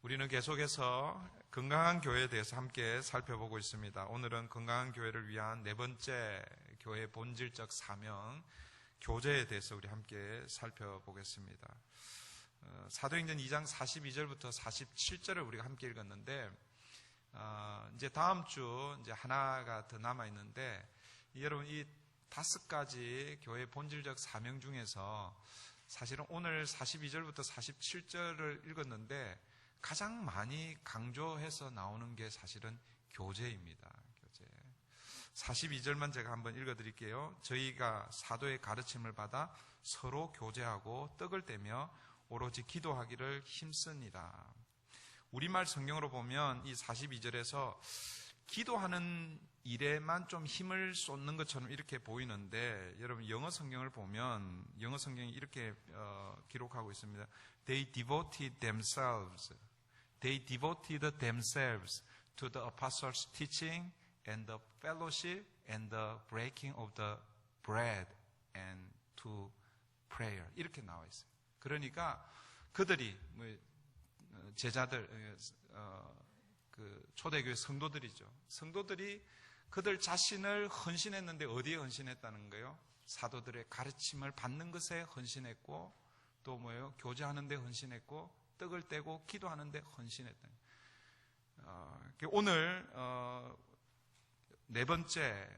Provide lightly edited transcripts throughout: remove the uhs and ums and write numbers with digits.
우리는 계속해서 건강한 교회에 대해서 함께 살펴보고 있습니다. 오늘은 건강한 교회를 위한 네 번째 교회의 본질적 사명, 교제에 대해서 우리 함께 살펴보겠습니다. 사도행전 2장 42절부터 47절을 우리가 함께 읽었는데, 이제 다음 주 이제 하나가 더 남아 있는데, 여러분 이 5가지 교회의 본질적 사명 중에서 사실은 오늘 42절부터 47절을 읽었는데 가장 많이 강조해서 나오는 게 사실은 교제입니다. 교제. 42절만 제가 한번 읽어드릴게요. 저희가 사도의 가르침을 받아 서로 교제하고 떡을 떼며 오로지 기도하기를 힘쓰니라. 우리말 성경으로 보면 이 42절에서 기도하는 일에만 좀 힘을 쏟는 것처럼 이렇게 보이는데, 여러분 영어 성경을 보면 영어 성경이 이렇게 기록하고 있습니다. They devoted themselves to the apostles' teaching and the fellowship and the breaking of the bread and to prayer. 이렇게 나와 있어요. 그러니까 그들이 제자들, 그 초대교회 성도들이죠. 성도들이 그들 자신을 헌신했는데 어디에 헌신했다는 거예요? 사도들의 가르침을 받는 것에 헌신했고, 또 뭐예요? 교제하는 데 헌신했고, 떡을 떼고 기도하는 데 헌신했다. 오늘 네 번째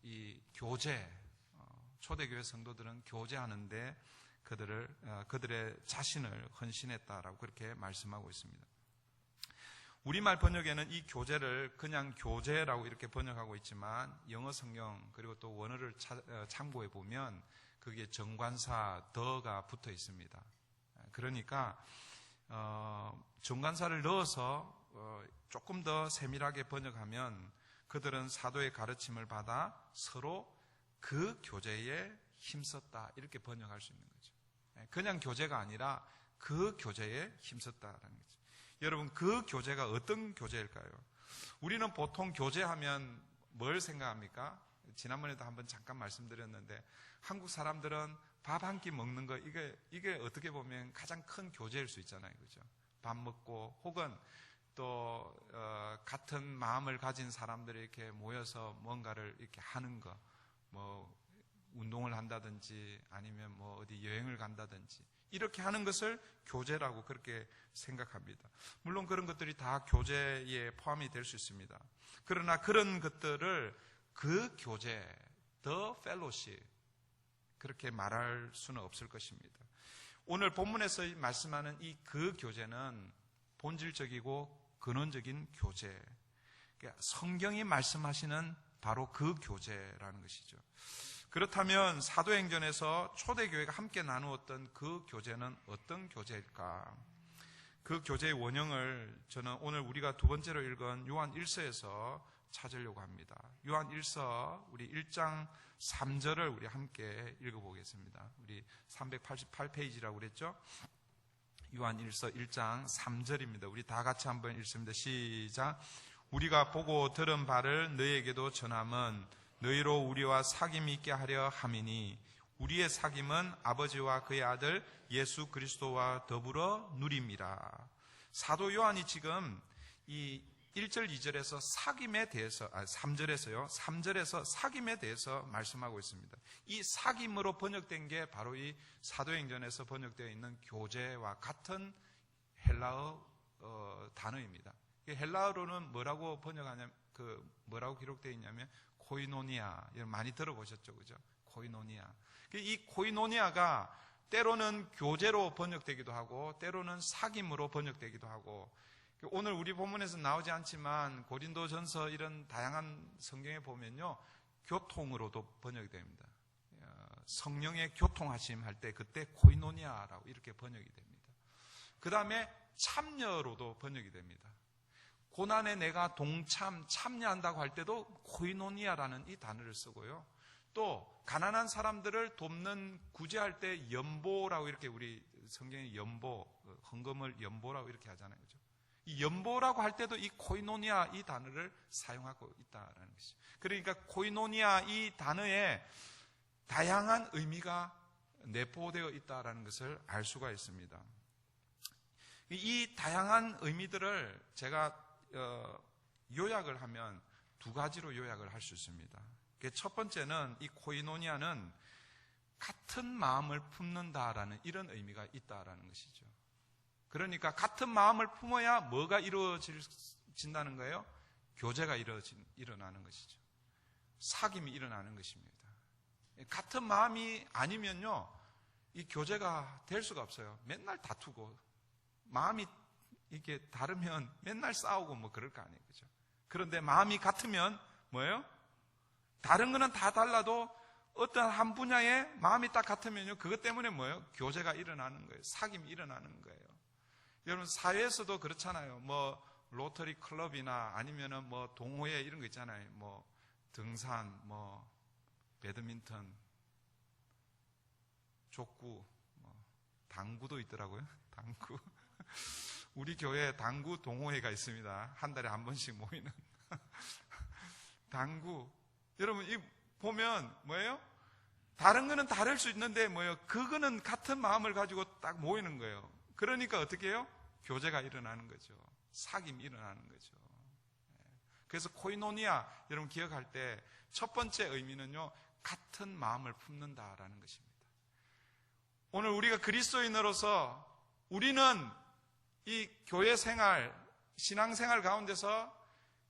이 교제, 초대교회 성도들은 교제하는데 그들의 자신을 헌신했다라고 그렇게 말씀하고 있습니다. 우리말 번역에는 이 교제를 그냥 교제라고 이렇게 번역하고 있지만, 영어 성경 그리고 또 원어를 참고해 보면 거기에 정관사 더가 붙어 있습니다. 그러니까 정관사를 넣어서 조금 더 세밀하게 번역하면 그들은 사도의 가르침을 받아 서로 그 교제에 힘썼다, 이렇게 번역할 수 있는 거죠. 그냥 교제가 아니라 그 교제에 힘썼다라는 거죠. 여러분, 그 교제가 어떤 교제일까요? 우리는 보통 교제하면 뭘 생각합니까? 지난번에도 한번 잠깐 말씀드렸는데, 한국 사람들은 밥 한 끼 먹는 거, 이게 어떻게 보면 가장 큰 교제일 수 있잖아요. 그죠? 밥 먹고, 혹은 또 같은 마음을 가진 사람들이 이렇게 모여서 뭔가를 이렇게 하는 거, 뭐 운동을 한다든지 아니면 뭐 어디 여행을 간다든지, 이렇게 하는 것을 교제라고 그렇게 생각합니다. 물론 그런 것들이 다 교제에 포함이 될 수 있습니다. 그러나 그런 것들을 그 교제, the fellowship, 그렇게 말할 수는 없을 것입니다. 오늘 본문에서 말씀하는 이 그 교제는 본질적이고 근원적인 교제, 그러니까 성경이 말씀하시는 바로 그 교제라는 것이죠. 그렇다면 사도행전에서 초대교회가 함께 나누었던 그 교제는 어떤 교제일까? 그 교제의 원형을 저는 오늘 우리가 두 번째로 읽은 요한 1서에서 찾으려고 합니다. 요한 1서 우리 1장 3절을 우리 함께 읽어보겠습니다. 우리 388페이지라고 그랬죠? 요한 1서 1장 3절입니다. 우리 다 같이 한번 읽습니다. 시작. 우리가 보고 들은 바를 너희에게도 전함은 너희로 우리와 사귐이 있게 하려 함이니, 우리의 사귐은 아버지와 그의 아들 예수 그리스도와 더불어 누림이라. 사도 요한이 지금 이 1절, 2절에서 사귐에 대해서, 3절에서요, 3절에서 사귐에 대해서 말씀하고 있습니다. 이 사귐으로 번역된 게 바로 이 사도행전에서 번역되어 있는 교제와 같은 헬라어 단어입니다. 헬라어로는 뭐라고 번역하냐면, 뭐라고 기록되어 있냐면 코이노니아, 많이 들어보셨죠, 그죠? 코이노니아. 이 코이노니아가 때로는 교제로 번역되기도 하고, 때로는 사귐으로 번역되기도 하고, 오늘 우리 본문에서 나오지 않지만 고린도전서 이런 다양한 성경에 보면요, 교통으로도 번역이 됩니다. 성령의 교통하심 할 때 그때 코이노니아라고 이렇게 번역이 됩니다. 그 다음에 참여로도 번역이 됩니다. 고난에 내가 참여한다고 할 때도 코이노니아라는 이 단어를 쓰고요. 또 가난한 사람들을 돕는 구제할 때 연보라고 이렇게 우리 성경에 연보, 헌금을 연보라고 이렇게 하잖아요. 그죠? 이 연보라고 할 때도 이 코이노니아 이 단어를 사용하고 있다라는 것이죠. 그러니까 코이노니아 이 단어에 다양한 의미가 내포되어 있다라는 것을 알 수가 있습니다. 이 다양한 의미들을 제가 요약을 하면 두 가지로 요약을 할 수 있습니다. 첫 번째는 이 코이노니아는 같은 마음을 품는다라는 이런 의미가 있다라는 것이죠. 그러니까 같은 마음을 품어야 뭐가 이루어진다는 거예요? 교제가 일어나는 것이죠. 사귐이 일어나는 것입니다. 같은 마음이 아니면요, 이 교제가 될 수가 없어요. 맨날 다투고, 마음이 이게 다르면 맨날 싸우고 뭐 그럴 거 아니에요. 그죠? 그런데 마음이 같으면 뭐예요? 다른 거는 다 달라도 어떤 한 분야에 마음이 딱 같으면요, 그것 때문에 뭐예요? 교제가 일어나는 거예요. 사귐이 일어나는 거예요. 여러분, 사회에서도 그렇잖아요. 뭐, 로터리 클럽이나 아니면은 뭐, 동호회 이런 거 있잖아요. 뭐, 등산, 뭐, 배드민턴, 족구, 뭐, 당구도 있더라고요. 당구. 우리 교회에 당구 동호회가 있습니다. 한 달에 한 번씩 모이는. 당구. 여러분, 이 보면 뭐예요? 다른 거는 다를 수 있는데 뭐예요? 그거는 같은 마음을 가지고 딱 모이는 거예요. 그러니까 어떻게 해요? 교제가 일어나는 거죠. 사귐이 일어나는 거죠. 그래서 코이노니아, 여러분 기억할 때 첫 번째 의미는요, 같은 마음을 품는다라는 것입니다. 오늘 우리가 그리스도인으로서 우리는 이 교회 생활, 신앙 생활 가운데서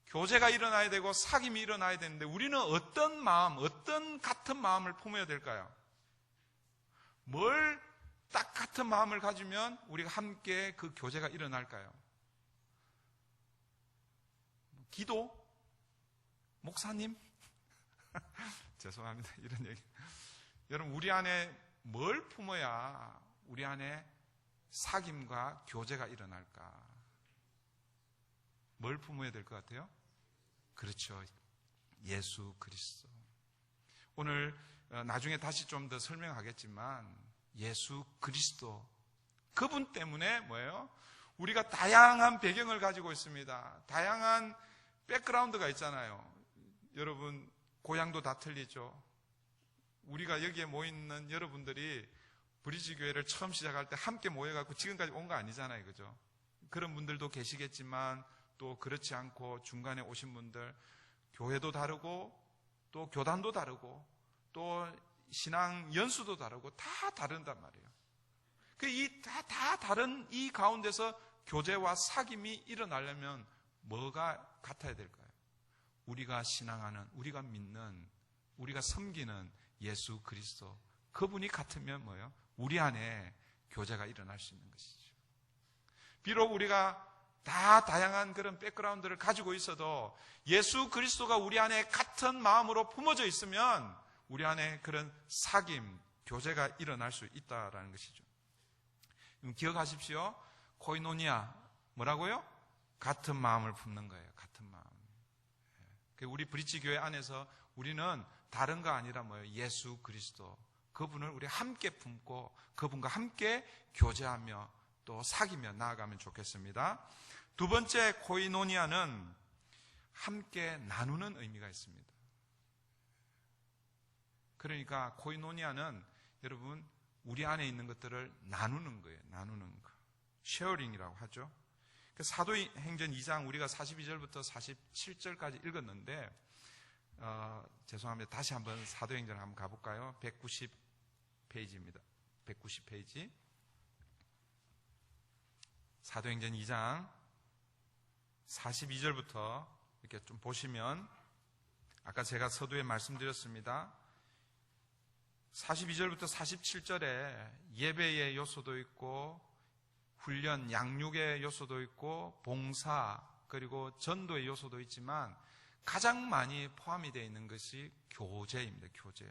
교제가 일어나야 되고 사귐이 일어나야 되는데 우리는 어떤 마음, 어떤 같은 마음을 품어야 될까요? 뭘 딱 같은 마음을 가지면 우리가 함께 그 교제가 일어날까요? 기도? 목사님? 죄송합니다. 이런 얘기. 여러분, 우리 안에 뭘 품어야 우리 안에 사귐과 교제가 일어날까? 뭘 품어야 될 것 같아요? 그렇죠. 예수 그리스도. 오늘 나중에 다시 좀 더 설명하겠지만 예수 그리스도, 그분 때문에 뭐예요? 우리가 다양한 배경을 가지고 있습니다. 다양한 백그라운드가 있잖아요. 여러분 고향도 다 틀리죠. 우리가 여기에 모이는 여러분들이 브리지교회를 처음 시작할 때 함께 모여갖고 지금까지 온 거 아니잖아요. 그죠? 그런 분들도 계시겠지만 또 그렇지 않고 중간에 오신 분들, 교회도 다르고 또 교단도 다르고 또 신앙 연수도 다르고 다 다른단 말이에요. 다 다른 이 가운데서 교제와 사귐이 일어나려면 뭐가 같아야 될까요? 우리가 신앙하는, 우리가 믿는, 우리가 섬기는 예수 그리스도, 그분이 같으면 뭐예요? 우리 안에 교제가 일어날 수 있는 것이죠. 비록 우리가 다 다양한 그런 백그라운드를 가지고 있어도 예수 그리스도가 우리 안에 같은 마음으로 품어져 있으면 우리 안에 그런 사귐, 교제가 일어날 수 있다라는 것이죠. 기억하십시오. 코이노니아, 뭐라고요? 같은 마음을 품는 거예요. 같은 마음. 우리 브릿지교회 안에서 우리는 다른 거 아니라 뭐예요? 예수 그리스도, 그분을 우리 함께 품고 그분과 함께 교제하며 또 사귀며 나아가면 좋겠습니다. 두 번째 코이노니아는 함께 나누는 의미가 있습니다. 그러니까 코이노니아는 여러분 우리 안에 있는 것들을 나누는 거예요. 나누는 거. 쉐어링이라고 하죠. 사도행전 2장 우리가 42절부터 47절까지 읽었는데 죄송합니다. 다시 한번 사도행전을 한번 가볼까요? 190페이지입니다. 190페이지. 사도행전 2장 42절부터 이렇게 좀 보시면 아까 제가 서두에 말씀드렸습니다. 42절부터 47절에 예배의 요소도 있고 훈련, 양육의 요소도 있고 봉사, 그리고 전도의 요소도 있지만 가장 많이 포함이 되어 있는 것이 교제입니다. 교제.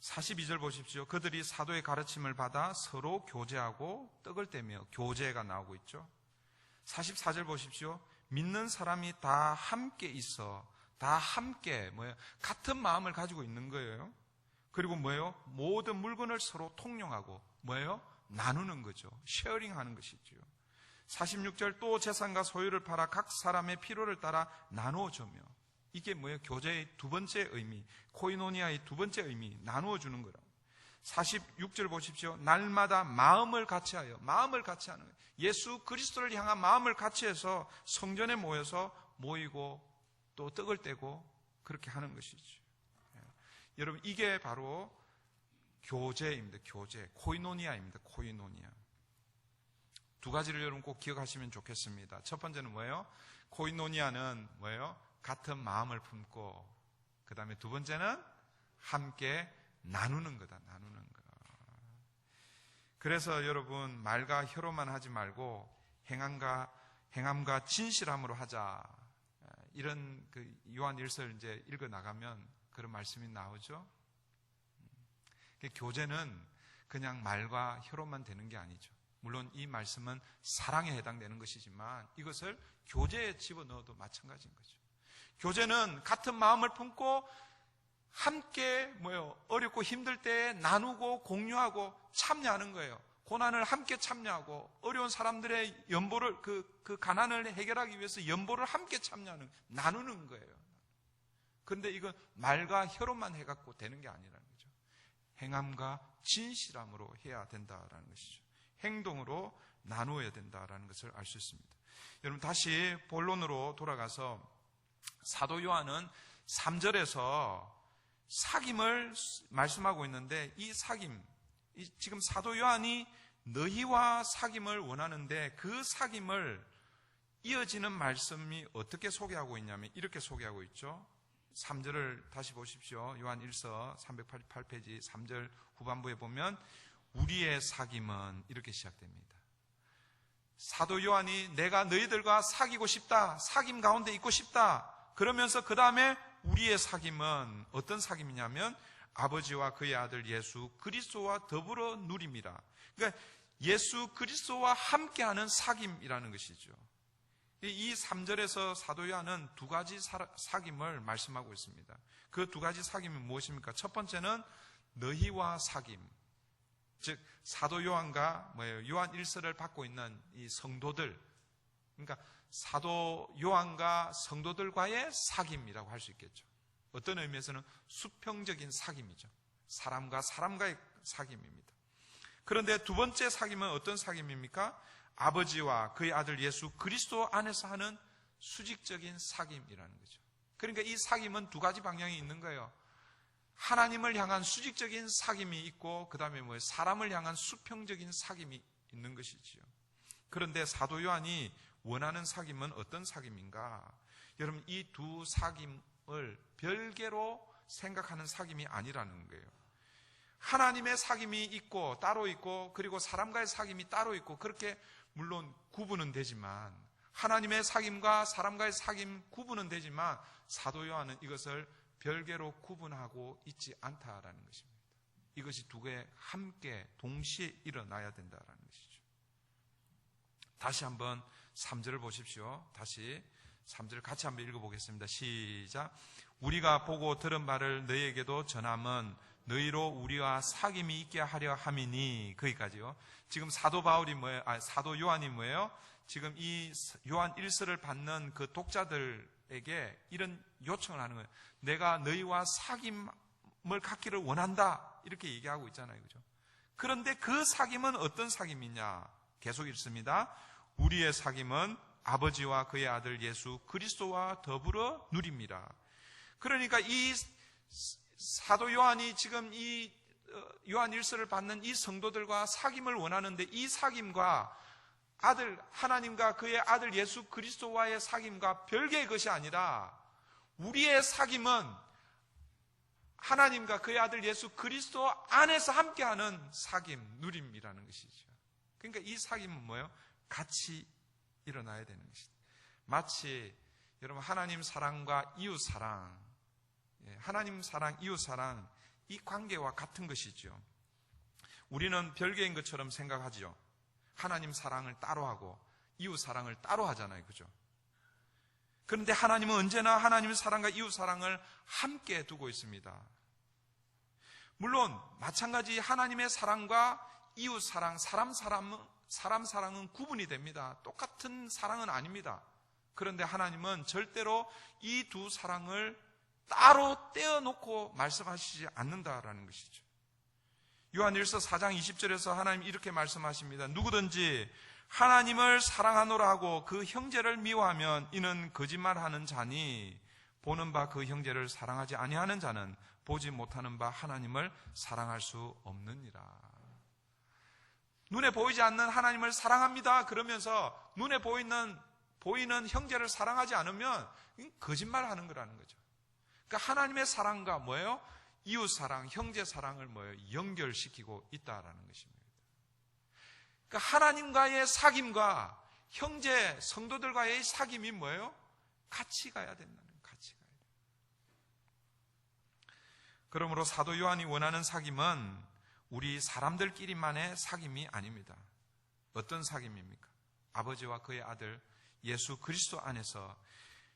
42절 보십시오. 그들이 사도의 가르침을 받아 서로 교제하고 떡을 떼며, 교제가 나오고 있죠. 44절 보십시오. 믿는 사람이 다 함께 있어. 다 함께 같은 마음을 가지고 있는 거예요. 그리고 모든 물건을 서로 통용하고 나누는 거죠. 쉐어링하는 것이죠. 46절 또 재산과 소유를 팔아 각 사람의 필요를 따라 나누어 주며, 이게 교제의 두 번째 의미, 코이노니아의 두 번째 의미, 나누어 주는 거라고. 46절 보십시오. 날마다 마음을 같이하여, 마음을 같이하는 거예요. 예수 그리스도를 향한 마음을 같이해서 성전에 모이고 또 떡을 떼고 그렇게 하는 것이죠. 여러분, 이게 바로 교제입니다. 교제, 코이노니아입니다. 코이노니아. 두 가지를 여러분 꼭 기억하시면 좋겠습니다. 첫 번째는 뭐예요? 코이노니아는 뭐예요? 같은 마음을 품고, 그 다음에 두 번째는 함께 나누는 거다. 나누는 거. 그래서 여러분, 말과 혀로만 하지 말고 행함과 진실함으로 하자. 이런 그 요한 1서를 이제 읽어 나가면 그런 말씀이 나오죠. 교제는 그냥 말과 혀로만 되는 게 아니죠. 물론 이 말씀은 사랑에 해당되는 것이지만 이것을 교제에 집어넣어도 마찬가지인 거죠. 교제는 같은 마음을 품고 함께 어렵고 힘들 때 나누고 공유하고 참여하는 거예요. 고난을 함께 참여하고 어려운 사람들의 연보를 그 가난을 해결하기 위해서 연보를 함께 참여하는, 나누는 거예요. 그런데 이건 말과 혀로만 해갖고 되는 게 아니라는 거죠. 행함과 진실함으로 해야 된다라는 것이죠. 행동으로 나누어야 된다라는 것을 알 수 있습니다. 여러분, 다시 본론으로 돌아가서 사도 요한은 3절에서 사귐을 말씀하고 있는데, 이 사귐, 지금 사도 요한이 너희와 사귐을 원하는데 그 사귐을 이어지는 말씀이 어떻게 소개하고 있냐면 이렇게 소개하고 있죠. 3절을 다시 보십시오. 요한 1서 388페이지 3절 후반부에 보면 우리의 사귐은 이렇게 시작됩니다. 사도 요한이 내가 너희들과 사귀고 싶다, 사귐 가운데 있고 싶다, 그러면서 그 다음에 우리의 사귐은 어떤 사귐이냐면 아버지와 그의 아들 예수 그리스도와 더불어 누림이라. 그러니까 예수 그리스도와 함께하는 사귐이라는 것이죠. 이 3절에서 사도 요한은 두 가지 사귐을 말씀하고 있습니다. 그 두 가지 사귐이 무엇입니까? 첫 번째는 너희와 사귐, 즉 사도 요한과 요한 1서를 받고 있는 이 성도들, 그러니까 사도 요한과 성도들과의 사귐이라고 할 수 있겠죠. 어떤 의미에서는 수평적인 사귐이죠. 사람과 사람과의 사귐입니다. 그런데 두 번째 사귐은 어떤 사귐입니까? 아버지와 그의 아들 예수 그리스도 안에서 하는 수직적인 사귐이라는 거죠. 그러니까 이 사귐은 두 가지 방향이 있는 거예요. 하나님을 향한 수직적인 사귐이 있고, 그 다음에 사람을 향한 수평적인 사귐이 있는 것이지요. 그런데 사도 요한이 원하는 사귐은 어떤 사귐인가? 여러분, 이 두 사귐을 별개로 생각하는 사귐이 아니라는 거예요. 하나님의 사귐이 있고 따로 있고, 그리고 사람과의 사귐이 따로 있고, 그렇게 물론 구분은 되지만, 하나님의 사귐과 사람과의 사귐 구분은 되지만 사도 요한은 이것을 별개로 구분하고 있지 않다라는 것입니다. 이것이 두 개 함께 동시에 일어나야 된다라는 것이죠. 다시 한번 3절을 보십시오. 다시 3절 같이 한번 읽어보겠습니다. 시작. 우리가 보고 들은 바를 너희에게도 전함은 너희로 우리와 사귐이 있게 하려 함이니. 거기까지요. 지금 사도 사도 요한이 뭐예요? 지금 이 요한 1서를 받는 그 독자들에게 이런 요청을 하는 거예요. 내가 너희와 사귐을 갖기를 원한다, 이렇게 얘기하고 있잖아요. 그죠? 그런데 그 사귐은 어떤 사귐이냐? 계속 읽습니다. 우리의 사귐은 아버지와 그의 아들 예수 그리스도와 더불어 누립니다. 그러니까 이 사도 요한이 지금 이 요한 1서를 받는 이 성도들과 사귐을 원하는데, 이 사귐과 하나님과 그의 아들 예수 그리스도와의 사귐과 별개의 것이 아니라 우리의 사귐은 하나님과 그의 아들 예수 그리스도 안에서 함께하는 사귐, 누림이라는 것이죠. 그러니까 이 사귐은 뭐예요? 같이 일어나야 되는 것이다. 마치 여러분, 하나님 사랑과 이웃 사랑, 하나님 사랑, 이웃 사랑, 이 관계와 같은 것이죠. 우리는 별개인 것처럼 생각하죠. 하나님 사랑을 따로 하고 이웃 사랑을 따로 하잖아요. 그죠? 그런데 하나님은 언제나 하나님의 사랑과 이웃 사랑을 함께 두고 있습니다. 물론 마찬가지 하나님의 사랑과 이웃 사랑, 사람 사랑은 구분이 됩니다. 똑같은 사랑은 아닙니다. 그런데 하나님은 절대로 이 두 사랑을 따로 떼어놓고 말씀하시지 않는다라는 것이죠. 요한일서 4장 20절에서 하나님 이렇게 말씀하십니다. 누구든지 하나님을 사랑하노라 하고 그 형제를 미워하면 이는 거짓말하는 자니 보는 바 그 형제를 사랑하지 아니하는 자는 보지 못하는 바 하나님을 사랑할 수 없느니라. 눈에 보이지 않는 하나님을 사랑합니다. 그러면서 눈에 보이는 형제를 사랑하지 않으면 거짓말하는 거라는 거죠. 그러니까 하나님의 사랑과 뭐예요? 이웃 사랑, 형제 사랑을 뭐예요? 연결시키고 있다라는 것입니다. 그러니까 하나님과의 사귐과 형제 성도들과의 사귐이 뭐예요? 같이 가야 된다는 거예요. 같이 가야 돼요. 그러므로 사도 요한이 원하는 사귐은 우리 사람들끼리만의 사귐이 아닙니다. 어떤 사귐입니까? 아버지와 그의 아들 예수 그리스도 안에서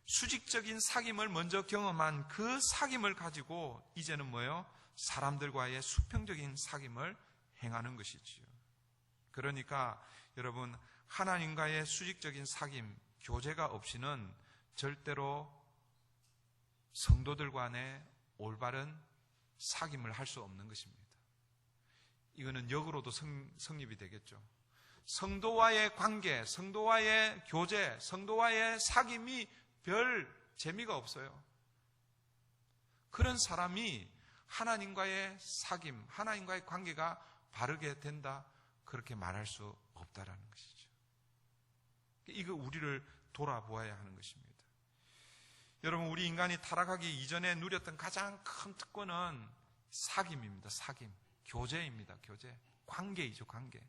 수직적인 사귐을 먼저 경험한 그 사귐을 가지고 이제는 뭐예요? 사람들과의 수평적인 사귐을 행하는 것이지요. 그러니까 여러분, 하나님과의 수직적인 사귐, 교제가 없이는 절대로 성도들 간의 올바른 사귐을 할 수 없는 것입니다. 이거는 역으로도 성립이 되겠죠. 성도와의 관계, 성도와의 교제, 성도와의 사귐이 별 재미가 없어요. 그런 사람이 하나님과의 사귐, 하나님과의 관계가 바르게 된다, 그렇게 말할 수 없다라는 것이죠. 이거 우리를 돌아보아야 하는 것입니다. 여러분, 우리 인간이 타락하기 이전에 누렸던 가장 큰 특권은 사귐입니다. 사귐, 교제입니다. 교제, 관계이죠. 관계.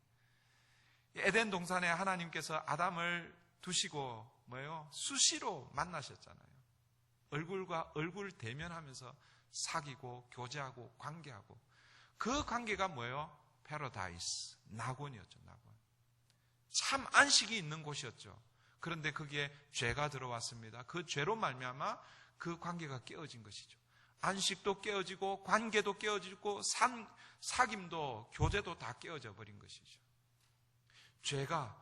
에덴 동산에 하나님께서 아담을 두시고 뭐예요? 수시로 만나셨잖아요. 얼굴과 얼굴 대면하면서 사귀고 교제하고 관계하고, 그 관계가 뭐예요? 패러다이스, 낙원이었죠. 낙원. 참 안식이 있는 곳이었죠. 그런데 거기에 죄가 들어왔습니다. 그 죄로 말미암아 그 관계가 깨어진 것이죠. 안식도 깨어지고 관계도 깨어지고 사귐도 교제도 다 깨어져 버린 것이죠. 죄가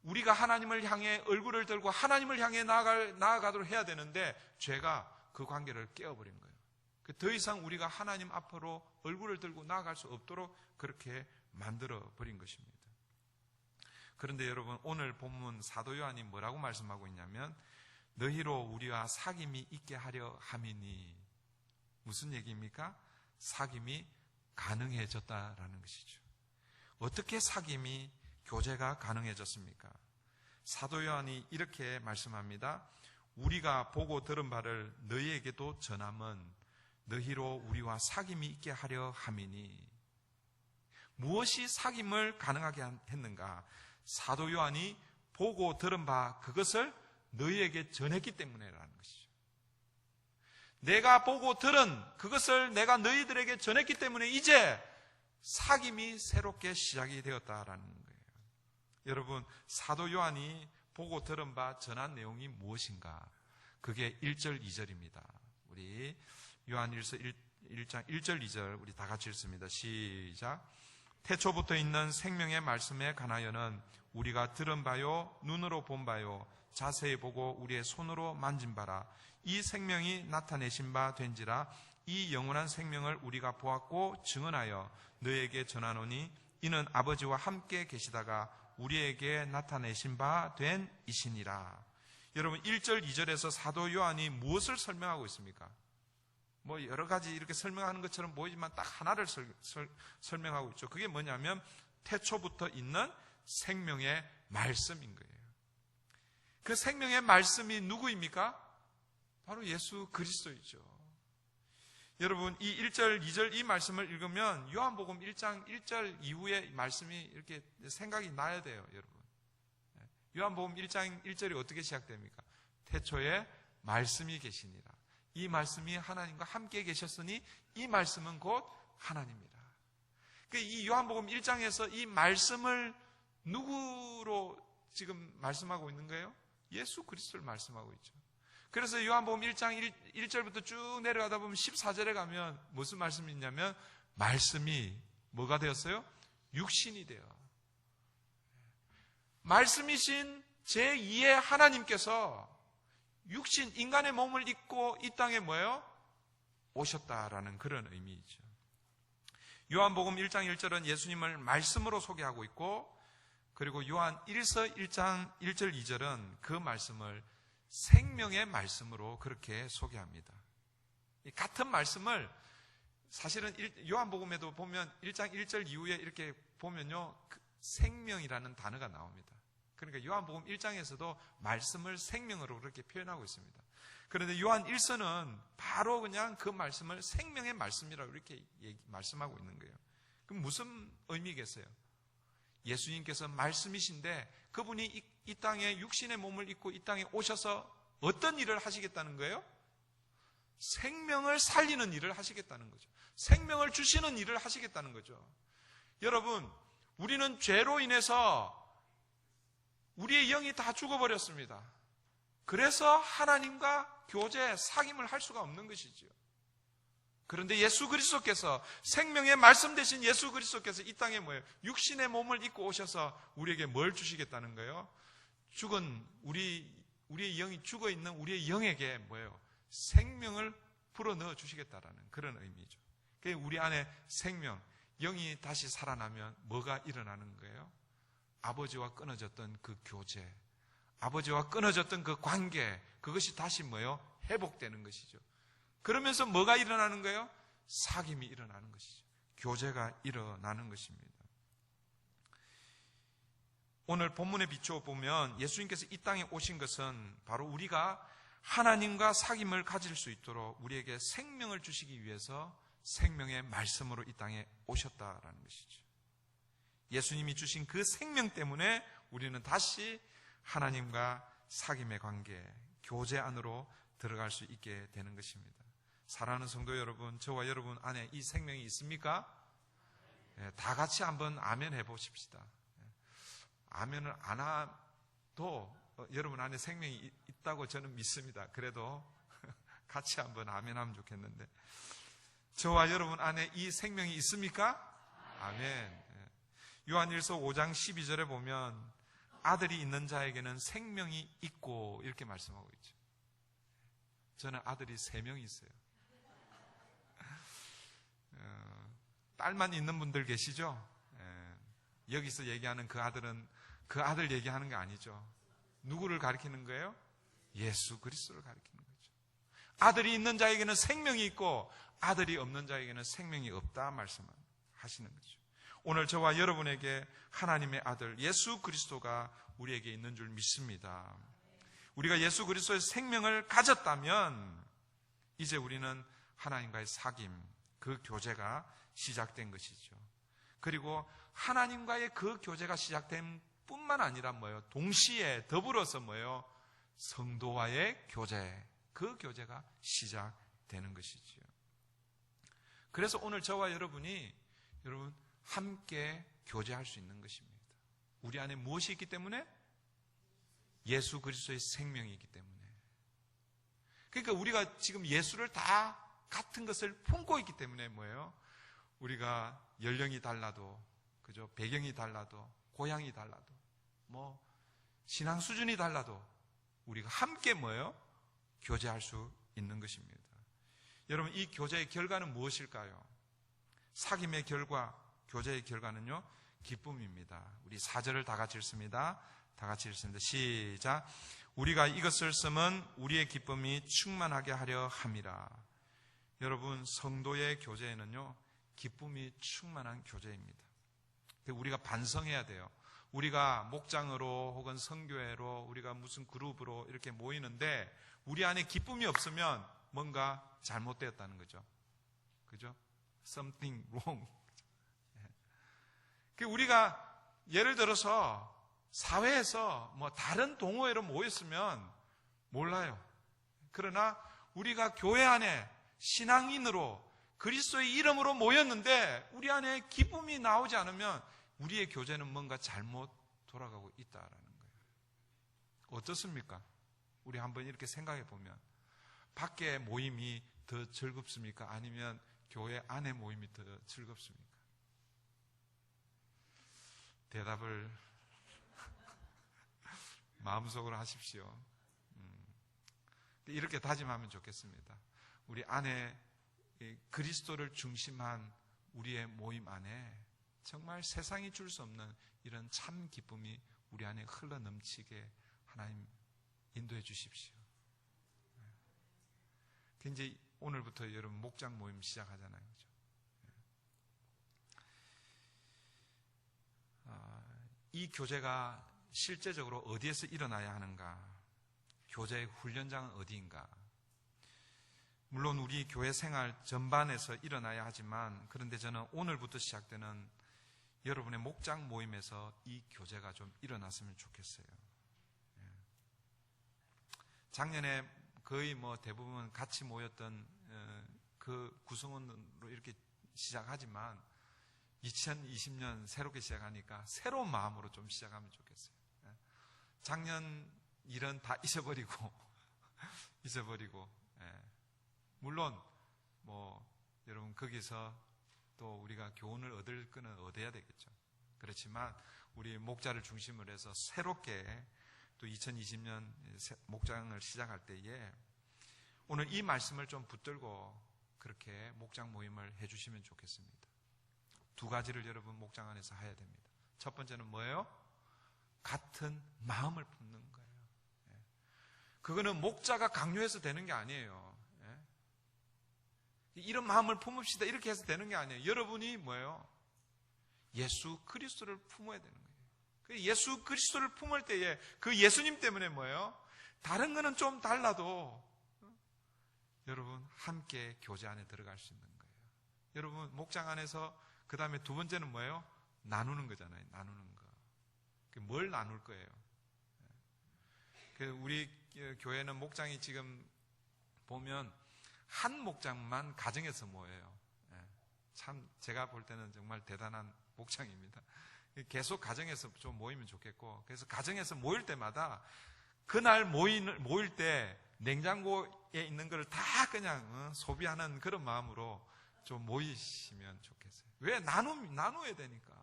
우리가 하나님을 향해 얼굴을 들고 하나님을 향해 나아가도록 해야 되는데 죄가 그 관계를 깨어버린 거예요. 더 이상 우리가 하나님 앞으로 얼굴을 들고 나아갈 수 없도록 그렇게 만들어버린 것입니다. 그런데 여러분, 오늘 본문 사도 요한이 뭐라고 말씀하고 있냐면 너희로 우리와 사귐이 있게 하려 함이니, 무슨 얘기입니까? 사귐이 가능해졌다라는 것이죠. 어떻게 사귐이, 교제가 가능해졌습니까? 사도 요한이 이렇게 말씀합니다. 우리가 보고 들은 바를 너희에게도 전함은 너희로 우리와 사귐이 있게 하려 함이니. 무엇이 사귐을 가능하게 했는가? 사도 요한이 보고 들은 바 그것을 너희에게 전했기 때문에라는 것이죠. 내가 보고 들은 그것을 내가 너희들에게 전했기 때문에 이제 사귐이 새롭게 시작이 되었다라는 거예요. 여러분, 사도 요한이 보고 들은 바 전한 내용이 무엇인가? 그게 1절 2절입니다. 우리 요한일서 1장 1절 2절 우리 다 같이 읽습니다. 시작. 태초부터 있는 생명의 말씀에 관하여는 우리가 들은 바요, 눈으로 본 바요, 자세히 보고 우리의 손으로 만진 바라. 이 생명이 나타내신 바 된지라. 이 영원한 생명을 우리가 보았고 증언하여 너에게 전하노니 이는 아버지와 함께 계시다가 우리에게 나타내신 바 된 이시니라. 여러분, 1절 2절에서 사도 요한이 무엇을 설명하고 있습니까? 뭐 여러 가지 이렇게 설명하는 것처럼 보이지만 딱 하나를 설명하고 있죠. 그게 뭐냐면 태초부터 있는 생명의 말씀인 거예요. 그 생명의 말씀이 누구입니까? 바로 예수 그리스도이죠. 여러분, 이 1절, 2절 이 말씀을 읽으면 요한복음 1장 1절 이후의 말씀이 이렇게 생각이 나야 돼요, 여러분. 요한복음 1장 1절이 어떻게 시작됩니까? 태초에 말씀이 계시니라. 이 말씀이 하나님과 함께 계셨으니 이 말씀은 곧 하나님이라. 이 요한복음 1장에서 이 말씀을 누구로 지금 말씀하고 있는 거예요? 예수 그리스도를 말씀하고 있죠. 그래서 요한복음 1장 1절부터 쭉 내려가다 보면 14절에 가면 무슨 말씀이 있냐면 말씀이 뭐가 되었어요? 육신이 되어. 말씀이신 제2의 하나님께서 육신, 인간의 몸을 입고 이 땅에 뭐예요? 오셨다라는 그런 의미이죠. 요한복음 1장 1절은 예수님을 말씀으로 소개하고 있고, 그리고 요한 1서 1장 1절 2절은 그 말씀을 생명의 말씀으로 그렇게 소개합니다. 같은 말씀을 사실은 요한복음에도 보면 1장 1절 이후에 이렇게 보면요, 생명이라는 단어가 나옵니다. 그러니까 요한복음 1장에서도 말씀을 생명으로 그렇게 표현하고 있습니다. 그런데 요한 1서는 바로 그냥 그 말씀을 생명의 말씀이라고 이렇게 말씀하고 있는 거예요. 그럼 무슨 의미겠어요? 예수님께서 말씀이신데 그분이 이 땅에 육신의 몸을 입고 이 땅에 오셔서 어떤 일을 하시겠다는 거예요? 생명을 살리는 일을 하시겠다는 거죠. 생명을 주시는 일을 하시겠다는 거죠. 여러분, 우리는 죄로 인해서 우리의 영이 다 죽어버렸습니다. 그래서 하나님과 교제, 사귐을 할 수가 없는 것이지요. 그런데 예수 그리스도께서, 생명의 말씀 되신 예수 그리스도께서 이 땅에 뭐예요? 육신의 몸을 입고 오셔서 우리에게 뭘 주시겠다는 거예요? 죽은 우리의 영이 죽어있는 우리의 영에게 뭐예요? 생명을 불어넣어 주시겠다라는 그런 의미죠. 우리 안에 생명, 영이 다시 살아나면 뭐가 일어나는 거예요? 아버지와 끊어졌던 그 교제, 아버지와 끊어졌던 그 관계, 그것이 다시 뭐예요? 회복되는 것이죠. 그러면서 뭐가 일어나는 거예요? 사귐이 일어나는 것이죠. 교제가 일어나는 것입니다. 오늘 본문에 비추어 보면 예수님께서 이 땅에 오신 것은 바로 우리가 하나님과 사귐을 가질 수 있도록 우리에게 생명을 주시기 위해서 생명의 말씀으로 이 땅에 오셨다라는 것이죠. 예수님이 주신 그 생명 때문에 우리는 다시 하나님과 사귐의 관계, 교제 안으로 들어갈 수 있게 되는 것입니다. 사랑하는 성도 여러분, 저와 여러분 안에 이 생명이 있습니까? 다 같이 한번 아멘 해보십시다. 아멘을 안 해도 여러분 안에 생명이 있다고 저는 믿습니다. 그래도 같이 한번 아멘 하면 좋겠는데, 저와 여러분 안에 이 생명이 있습니까? 아멘. 요한일서 5장 12절에 보면 아들이 있는 자에게는 생명이 있고 이렇게 말씀하고 있죠. 저는 아들이 3명이 있어요. 딸만 있는 분들 계시죠? 여기서 얘기하는 그 아들은 그 아들 얘기하는 게 아니죠. 누구를 가리키는 거예요? 예수 그리스도를 가리키는 거죠. 아들이 있는 자에게는 생명이 있고 아들이 없는 자에게는 생명이 없다 말씀하시는 거죠. 오늘 저와 여러분에게 하나님의 아들 예수 그리스도가 우리에게 있는 줄 믿습니다. 우리가 예수 그리스도의 생명을 가졌다면 이제 우리는 하나님과의 사귐, 그 교제가 시작된 것이죠. 그리고 하나님과의 그 교제가 시작된 뿐만 아니라 뭐예요? 동시에 더불어서 뭐예요? 성도와의 교제, 그 교제가 시작되는 것이지요. 그래서 오늘 저와 여러분이 함께 교제할 수 있는 것입니다. 우리 안에 무엇이 있기 때문에? 예수 그리스도의 생명이 있기 때문에. 그러니까 우리가 지금 예수를 다 같은 것을 품고 있기 때문에 뭐예요? 우리가 연령이 달라도, 그죠? 배경이 달라도, 고향이 달라도, 신앙 수준이 달라도 우리가 함께 뭐예요? 교제할 수 있는 것입니다. 여러분, 이 교제의 결과는 무엇일까요? 사귐의 결과, 교제의 결과는요, 기쁨입니다. 우리 4절을 다 같이 읽습니다. 다 같이 읽습니다. 시작. 우리가 이것을 쓰면 우리의 기쁨이 충만하게 하려 함이라. 여러분, 성도의 교제에는요, 기쁨이 충만한 교제입니다. 우리가 반성해야 돼요. 우리가 목장으로 혹은 선교회로 우리가 무슨 그룹으로 이렇게 모이는데 우리 안에 기쁨이 없으면 뭔가 잘못되었다는 거죠. 그죠? Something wrong. 우리가 예를 들어서 사회에서 다른 동호회로 모였으면 몰라요. 그러나 우리가 교회 안에 신앙인으로 그리스도의 이름으로 모였는데 우리 안에 기쁨이 나오지 않으면 우리의 교제는 뭔가 잘못 돌아가고 있다라는 거예요. 어떻습니까? 우리 한번 이렇게 생각해 보면 밖에 모임이 더 즐겁습니까? 아니면 교회 안에 모임이 더 즐겁습니까? 대답을 마음속으로 하십시오. 이렇게 다짐하면 좋겠습니다. 우리 안에 그리스도를 중심한 우리의 모임 안에 정말 세상이 줄 수 없는 이런 참 기쁨이 우리 안에 흘러 넘치게 하나님 인도해 주십시오. 이제 오늘부터 여러분 목장 모임 시작하잖아요. 그죠? 이 교제가 실제적으로 어디에서 일어나야 하는가? 교제의 훈련장은 어디인가? 물론 우리 교회 생활 전반에서 일어나야 하지만, 그런데 저는 오늘부터 시작되는 여러분의 목장 모임에서 이 교제가 좀 일어났으면 좋겠어요. 작년에 거의 대부분 같이 모였던 그 구성원으로 이렇게 시작하지만 2020년 새롭게 시작하니까 새로운 마음으로 좀 시작하면 좋겠어요. 작년 일은 다 잊어버리고 물론 여러분 거기서 또 우리가 교훈을 얻을 거는 얻어야 되겠죠. 그렇지만 우리 목자를 중심으로 해서 새롭게 또 2020년 목장을 시작할 때에 오늘 이 말씀을 좀 붙들고 그렇게 목장 모임을 해주시면 좋겠습니다. 두 가지를 여러분 목장 안에서 해야 됩니다. 첫 번째는 뭐예요? 같은 마음을 품는 거예요. 그거는 목자가 강요해서 되는 게 아니에요. 이런 마음을 품읍시다 이렇게 해서 되는 게 아니에요. 여러분이 뭐예요? 예수 그리스도를 품어야 되는 거예요. 예수 그리스도를 품을 때에 그 예수님 때문에 뭐예요? 다른 거는 좀 달라도 여러분 함께 교제 안에 들어갈 수 있는 거예요. 여러분 목장 안에서 그 다음에 두 번째는 뭐예요? 나누는 거잖아요. 나누는 거. 뭘 나눌 거예요? 우리 교회는 목장이 지금 보면 한 목장만 가정에서 모여요. 참 제가 볼 때는 정말 대단한 목장입니다. 계속 가정에서 좀 모이면 좋겠고, 그래서 가정에서 모일 때마다 그날 모일 때 냉장고에 있는 걸 다 그냥 소비하는 그런 마음으로 좀 모이시면 좋겠어요. 왜? 나눠야 되니까.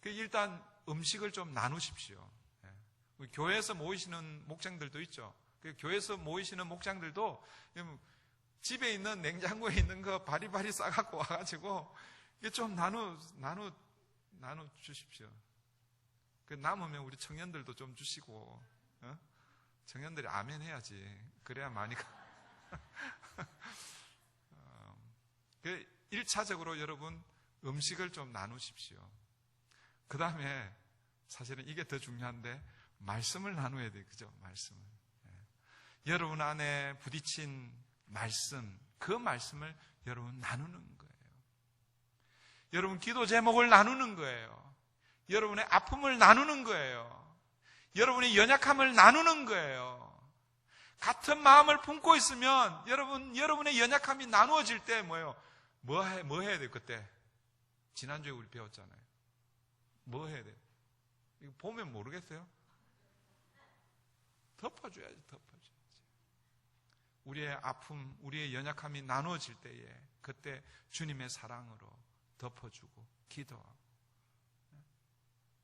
일단 음식을 좀 나누십시오. 교회에서 모이시는 목장들도 있죠. 교회에서 모이시는 목장들도 집에 있는 냉장고에 있는 거 바리바리 싸갖고 와가지고 좀 나눠 주십시오. 남으면 우리 청년들도 좀 주시고, 청년들이 아멘 해야지. 그래야 많이 1차적으로 여러분 음식을 좀 나누십시오. 그 다음에 사실은 이게 더 중요한데 말씀을 나눠야 돼요. 그죠? 말씀을. 여러분 안에 부딪힌 말씀, 그 말씀을 여러분 나누는 거예요. 여러분 기도 제목을 나누는 거예요. 여러분의 아픔을 나누는 거예요. 여러분의 연약함을 나누는 거예요. 같은 마음을 품고 있으면 여러분의 연약함이 나누어질 때 뭐예요? 뭐 해야 돼요? 그때 지난주에 우리 배웠잖아요. 뭐 해야 돼요? 이거 보면 모르겠어요? 덮어줘야지. 우리의 아픔, 우리의 연약함이 나누어질 때에 그때 주님의 사랑으로 덮어주고 기도하고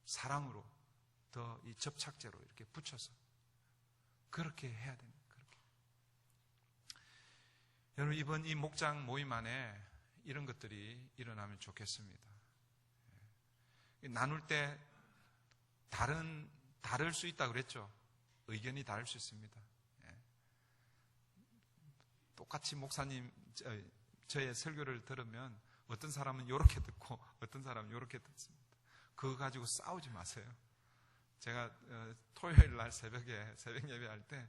사랑으로 더 이 접착제로 이렇게 붙여서 그렇게 해야 됩니다. 그렇게. 여러분 이번 이 목장 모임 안에 이런 것들이 일어나면 좋겠습니다. 나눌 때 다를 수 있다고 그랬죠. 의견이 다를 수 있습니다. 똑같이 목사님 저의 설교를 들으면 어떤 사람은 이렇게 듣고 어떤 사람은 이렇게 듣습니다. 그거 가지고 싸우지 마세요. 제가 토요일 날 새벽 예배할 때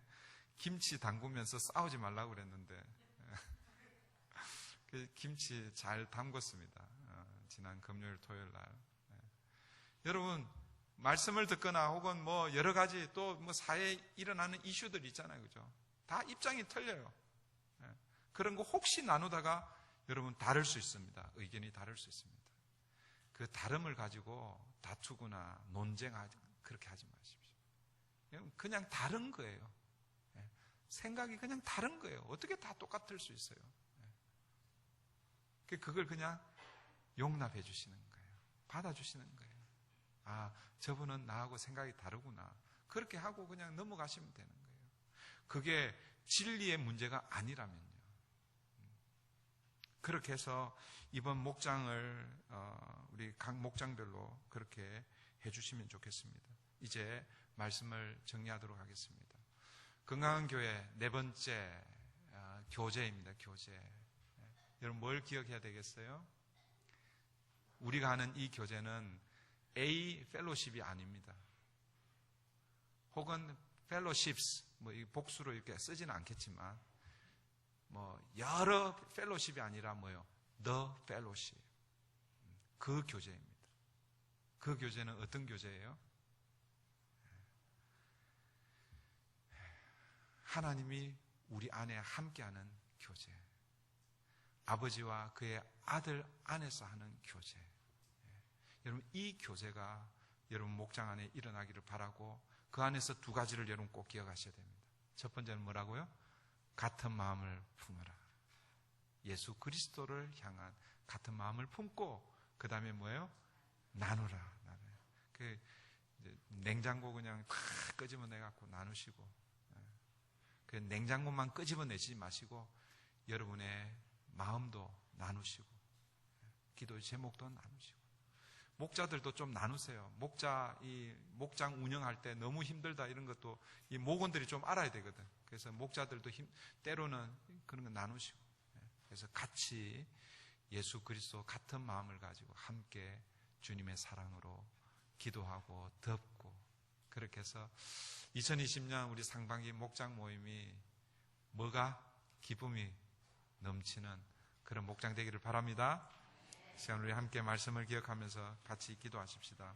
김치 담그면서 싸우지 말라고 그랬는데 김치 잘 담궜습니다. 지난 금요일 토요일 날. 여러분 말씀을 듣거나 혹은 여러 가지 또 사회에 일어나는 이슈들이 있잖아요. 그죠? 다 입장이 틀려요. 그런 거 혹시 나누다가 여러분 다를 수 있습니다. 의견이 다를 수 있습니다. 그 다름을 가지고 다투거나 논쟁하지 그렇게 하지 마십시오. 그냥 다른 거예요. 생각이 그냥 다른 거예요. 어떻게 다 똑같을 수 있어요? 그걸 그냥 용납해 주시는 거예요. 받아주시는 거예요. 아, 저분은 나하고 생각이 다르구나. 그렇게 하고 그냥 넘어가시면 되는 거예요. 그게 진리의 문제가 아니라면요. 그렇게 해서 이번 목장을 우리 각 목장별로 그렇게 해주시면 좋겠습니다. 이제 말씀을 정리하도록 하겠습니다. 건강한 교회 네 번째 교제입니다. 교제. 여러분 뭘 기억해야 되겠어요? 우리가 하는 이 교제는 A 펠로십이 아닙니다. 혹은 펠로십스, 이 복수로 이렇게 쓰지는 않겠지만, 여러 펠로십이 아니라 The Fellowship. 그 교제입니다. 그 교제는 어떤 교제예요? 하나님이 우리 안에 함께하는 교제. 아버지와 그의 아들 안에서 하는 교제. 여러분 이 교제가 여러분 목장 안에 일어나기를 바라고 그 안에서 두 가지를 여러분 꼭 기억하셔야 됩니다. 첫 번째는 뭐라고요? 같은 마음을 품어라. 예수 그리스도를 향한 같은 마음을 품고 그 다음에 뭐예요? 나누라. 그 냉장고 그냥 다 끄집어내갖고 나누시고 그 냉장고만 끄집어내지 마시고 여러분의 마음도 나누시고 기도의 제목도 나누시고 목자들도 좀 나누세요. 목장 운영할 때 너무 힘들다 이런 것도 이 목원들이 좀 알아야 되거든. 그래서 목자들도 때로는 그런 거 나누시고 그래서 같이 예수 그리스도 같은 마음을 가지고 함께 주님의 사랑으로 기도하고 덮고 그렇게 해서 2020년 우리 상반기 목장 모임이 뭐가 기쁨이 넘치는 그런 목장 되기를 바랍니다. 시간 우리 함께 말씀을 기억하면서 같이 기도하십시다.